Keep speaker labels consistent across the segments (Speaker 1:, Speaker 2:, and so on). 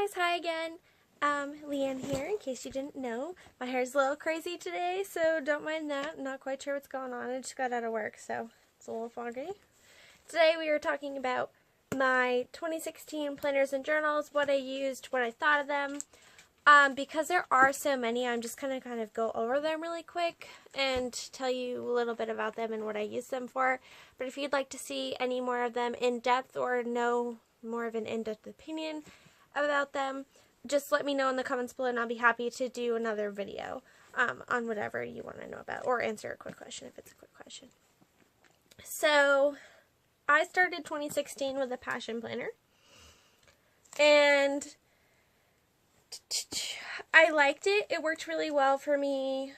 Speaker 1: guys, hi again. Leanne here, in case you didn't know. My hair's a little crazy today, so don't mind that. I'm not quite sure what's going on. I just got out of work, so it's a little foggy. Today we were talking about my 2016 planners and journals, what I used, what I thought of them. Because there are so many, I'm just going to kind of go over them really quick and tell you a little bit about them and what I use them for. But if you'd like to see any more of them in depth or know more of an in-depth opinion about them, just let me know in the comments below and I'll be happy to do another video on whatever you want to know about, or answer a quick question if it's a quick question. So I started 2016 with a passion planner, and I liked it. It worked really well for me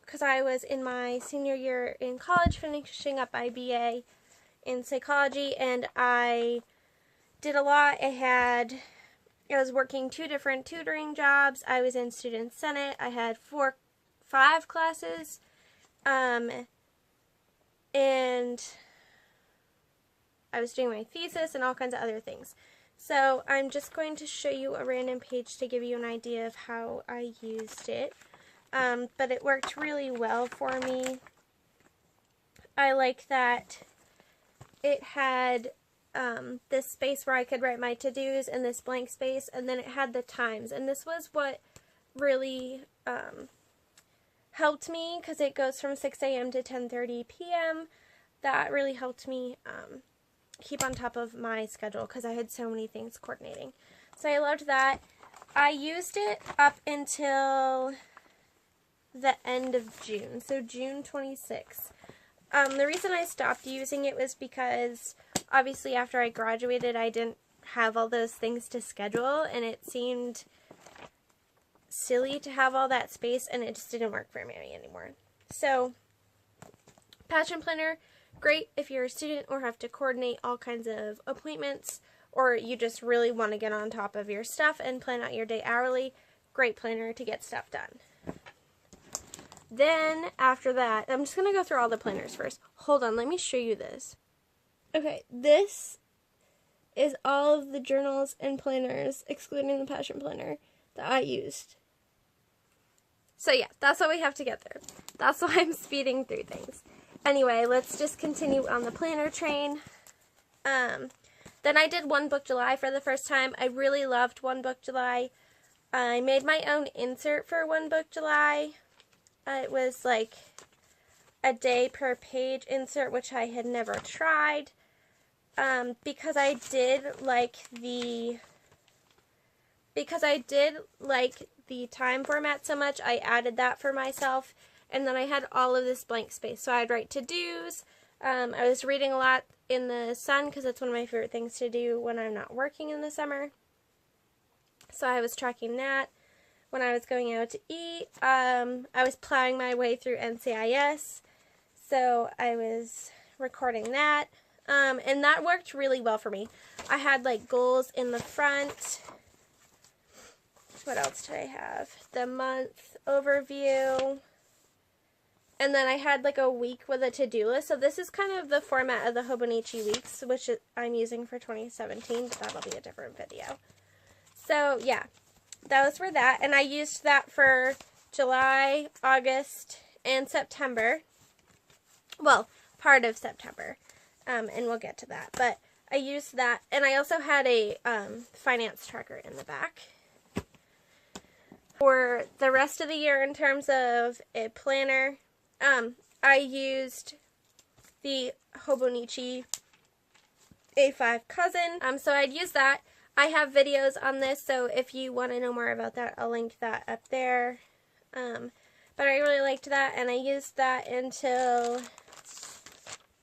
Speaker 1: because I was in my senior year in college, finishing up my BA in psychology, and I did a lot. I was working 2 different tutoring jobs. I was in student senate. I had 5 classes, and I was doing my thesis and all kinds of other things. So I'm just going to show you a random page to give you an idea of how I used it. But it worked really well for me. I like that it had this space where I could write my to-dos and this blank space, and then it had the times. And this was what really helped me, because it goes from 6 a.m. to 10:30 p.m. That really helped me keep on top of my schedule because I had so many things coordinating. So I loved that. I used it up until the end of June, so June 26th. The reason I stopped using it was because obviously after I graduated I didn't have all those things to schedule, and it seemed silly to have all that space, and it just didn't work for me anymore. So Passion Planner, great if you're a student or have to coordinate all kinds of appointments, or you just really want to get on top of your stuff and plan out your day hourly. Great planner to get stuff done. Then after that, I'm just going to go through all the planners first. Hold on, let me show you this. Okay, this is all of the journals and planners, excluding the Passion Planner, that I used. So yeah, that's what we have to get through. That's why I'm speeding through things. Anyway, let's just continue on the planner train. Then I did One Book July for the first time. I really loved One Book July. I made my own insert for One Book July. It was like a day per page insert, which I had never tried. Because I did like the time format so much, I added that for myself. And then I had all of this blank space. So I'd write to-dos. I was reading a lot in the sun because it's one of my favorite things to do when I'm not working in the summer. So I was tracking that. When I was going out to eat, I was plowing my way through NCIS. So I was recording that. And that worked really well for me. I had like goals in the front. What else did I have? The month overview. And then I had like a week with a to-do list. So this is kind of the format of the Hobonichi weeks, which I'm using for 2017, but that'll be a different video. So yeah, those were that. And I used that for July, August, and September. Well, part of September. And we'll get to that. But I used that. And I also had a finance tracker in the back. For the rest of the year, in terms of a planner, I used the Hobonichi A5 Cousin, so I'd use that. I have videos on this, so if you want to know more about that, I'll link that up there. But I really liked that, and I used that until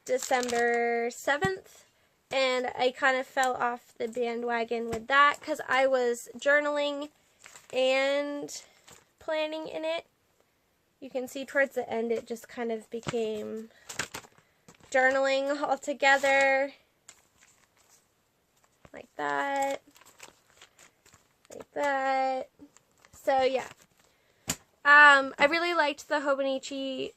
Speaker 1: December 7th, and I kind of fell off the bandwagon with that because I was journaling and planning in it. You can see towards the end it just kind of became journaling altogether. Like that. Like that. So yeah. I really liked the Hobonichi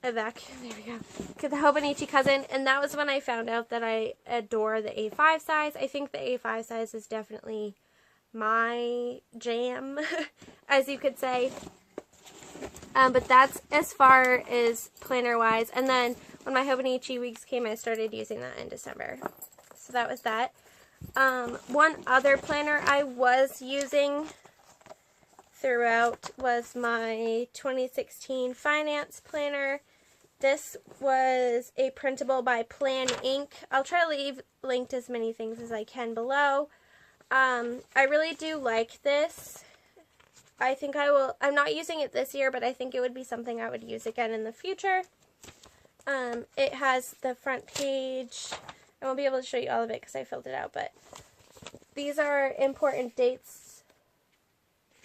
Speaker 1: avec, there we go, the hobonichi cousin, and that was when I found out that I adore the A5 size. I think the A5 size is definitely my jam, as you could say. But that's as far as planner wise. And then when my hobonichi weeks came, I started using that in December. So that was that. One other planner I was using throughout was my 2016 finance planner. This was a printable by Plan Inc. I'll try to leave linked as many things as I can below. I really do like this. I think I will, I'm not using it this year, but I think it would be something I would use again in the future. It has the front page. I won't be able to show you all of it because I filled it out, but these are important dates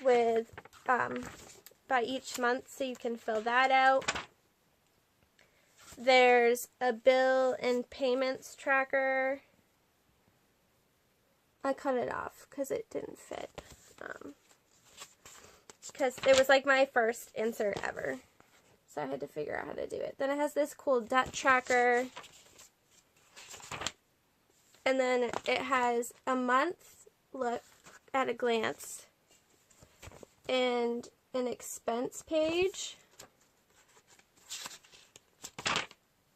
Speaker 1: with, by each month, so you can fill that out. There's a bill and payments tracker. I cut it off because it didn't fit. Because it was like my first insert ever. So I had to figure out how to do it. Then it has this cool debt tracker. And then it has a month look at a glance. And an expense page.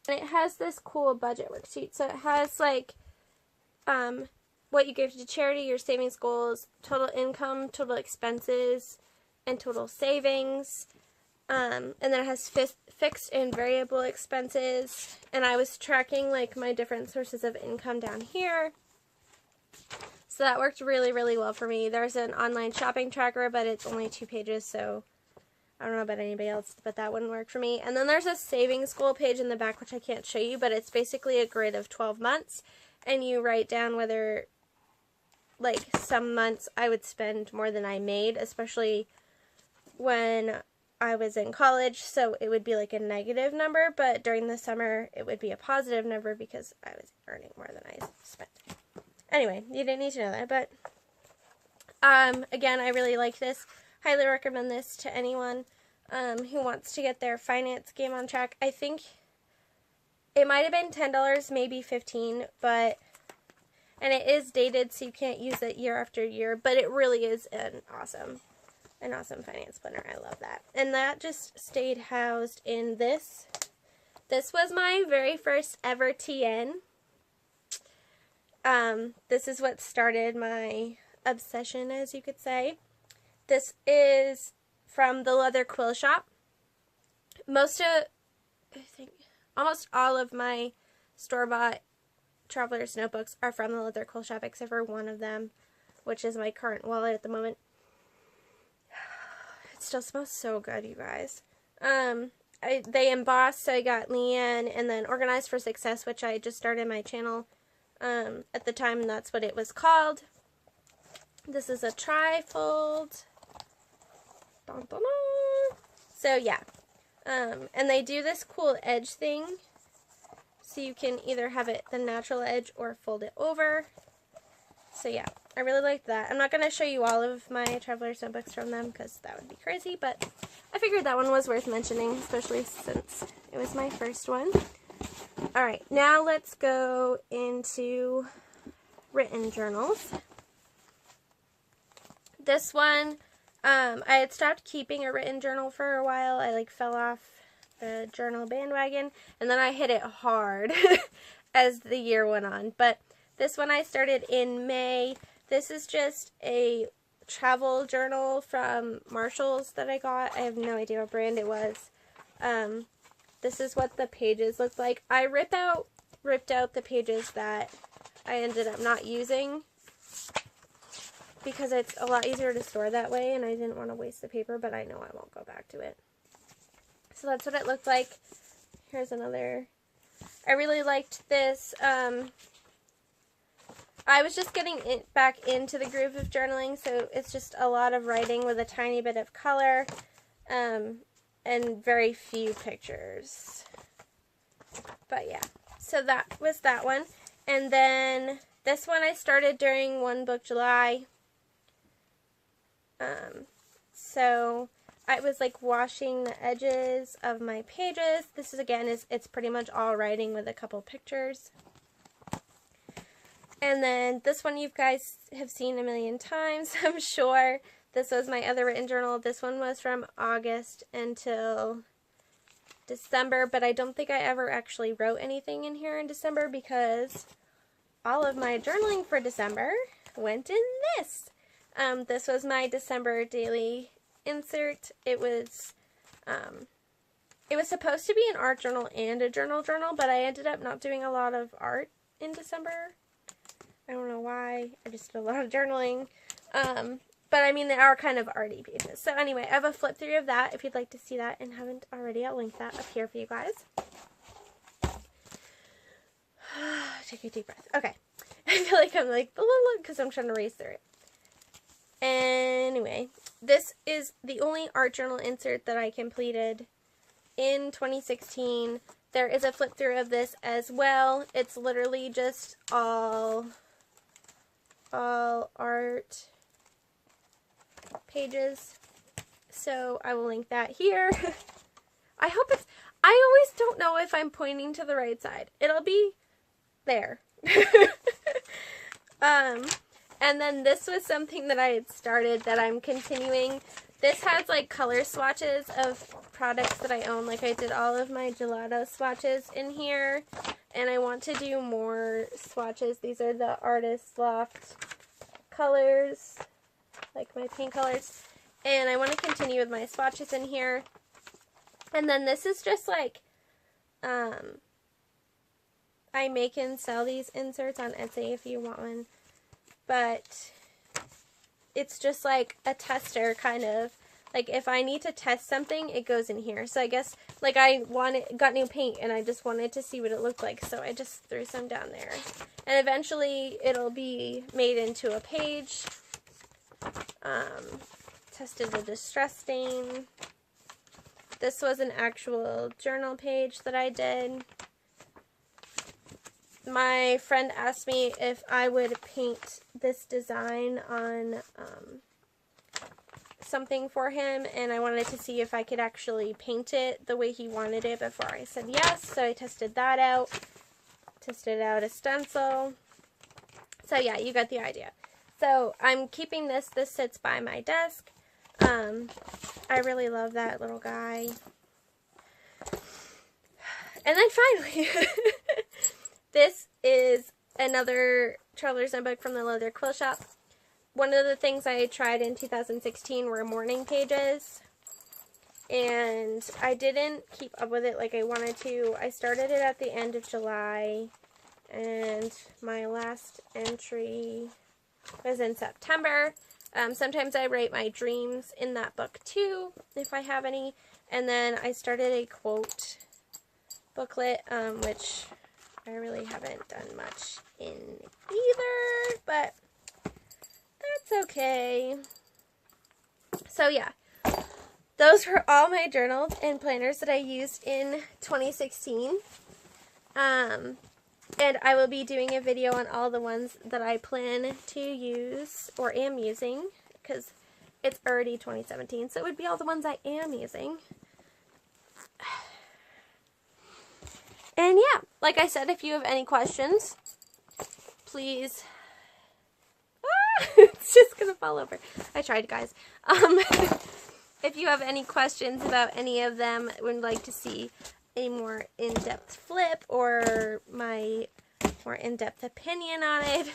Speaker 1: And it has this cool budget worksheet. So it has like what you give to charity, your savings goals, total income, total expenses, and total savings. And then it has fixed and variable expenses. And I was tracking like my different sources of income down here. So that worked really, really well for me. There's an online shopping tracker, but it's only 2 pages, so I don't know about anybody else, but that wouldn't work for me. And then there's a savings goal page in the back, which I can't show you, but it's basically a grid of 12 months. And you write down whether, like, some months I would spend more than I made, especially when I was in college, so it would be like a negative number, but during the summer it would be a positive number because I was earning more than I spent. Anyway, you didn't need to know that, but again, I really like this. Highly recommend this to anyone who wants to get their finance game on track. I think it might have been $10, maybe $15, but and it is dated, so you can't use it year after year, but it really is an awesome finance planner. I love that. And that just stayed housed in this. This was my very first ever TN. This is what started my obsession, as you could say. This is from the Leather Quill Shop. Almost all of my store-bought Traveler's Notebooks are from the Leather Quill Shop, except for one of them, which is my current wallet at the moment. It still smells so good, you guys. They embossed, so I got Leanne, and then Organized for Success, which I just started my channel at the time, and that's what it was called. This is a trifold. Dun, dun, dun. So yeah, and they do this cool edge thing, so you can either have it the natural edge or fold it over. So yeah, I really like that. I'm not going to show you all of my Traveler's Notebooks from them because that would be crazy, but I figured that one was worth mentioning, especially since it was my first one. Alright, now let's go into written journals. This one, I had stopped keeping a written journal for a while. I like fell off the journal bandwagon, and then I hit it hard as the year went on. But this one I started in May. This is just a travel journal from Marshall's that I got. I have no idea what brand it was. This is what the pages look like. I ripped out the pages that I ended up not using because it's a lot easier to store that way, and I didn't want to waste the paper, but I know I won't go back to it. So that's what it looked like. Here's another. I really liked this. I was just getting back into the groove of journaling, so it's just a lot of writing with a tiny bit of color, and very few pictures. But yeah, so that was that one. And then this one I started during One Book July. So I was like washing the edges of my pages. This is, again, it's pretty much all writing with a couple pictures. And then this one you guys have seen a million times, I'm sure. This was my other written journal. This one was from August until December, but I don't think I ever actually wrote anything in here in December because all of my journaling for December went in this. This was my December daily insert. It was supposed to be an art journal and a journal, but I ended up not doing a lot of art in December. I don't know why. I just did a lot of journaling. But I mean, they are kind of arty pages. So anyway, I have a flip through of that if you'd like to see that and haven't already. I'll link that up here for you guys. Take a deep breath. Okay. I feel like I'm like, because I'm trying to race through it. Anyway, this is the only art journal insert that I completed in 2016. There is a flip through of this as well. It's literally just all art pages. So I will link that here. I hope it's, I always don't know if I'm pointing to the right side. It'll be there. And then this was something that I had started that I'm continuing. This has like color swatches of products that I own. Like I did all of my gelato swatches in here. And I want to do more swatches. These are the Artist Loft colors, like my paint colors. And I want to continue with my swatches in here. And then this is just like, I make and sell these inserts on Etsy if you want one. But it's just like a tester kind of. Like if I need to test something, it goes in here. So I guess like got new paint and I just wanted to see what it looked like. So I just threw some down there. And eventually it'll be made into a page. Tested the distress stain. This was an actual journal page that I did. My friend asked me if I would paint this design on something for him, and I wanted to see if I could actually paint it the way he wanted it before I said yes. So I tested that out. Tested out a stencil. So yeah, you got the idea. So I'm keeping this. This sits by my desk. I really love that little guy. And then finally, this is another Traveler's Notebook from the Leather Quill Shop. One of the things I tried in 2016 were morning pages, and I didn't keep up with it like I wanted to. I started it at the end of July, and my last entry was in September. Sometimes I write my dreams in that book too, if I have any. And then I started a quote booklet, which I really haven't done much in either, but that's okay. So yeah, those were all my journals and planners that I used in 2016. And I will be doing a video on all the ones that I plan to use or am using, because it's already 2017, so it would be all the ones I am using. And yeah, like I said, if you have any questions, please. It's just gonna fall over. I tried, guys. If you have any questions about any of them, would like to see a more in-depth flip or my more in-depth opinion on it,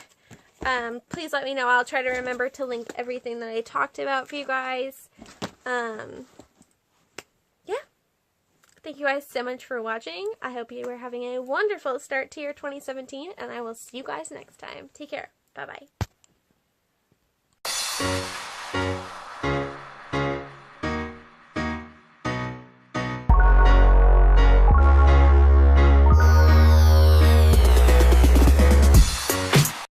Speaker 1: please let me know. I'll try to remember to link everything that I talked about for you guys. Yeah. Thank you guys so much for watching. I hope you are having a wonderful start to your 2017, and I will see you guys next time. Take care. Bye-bye.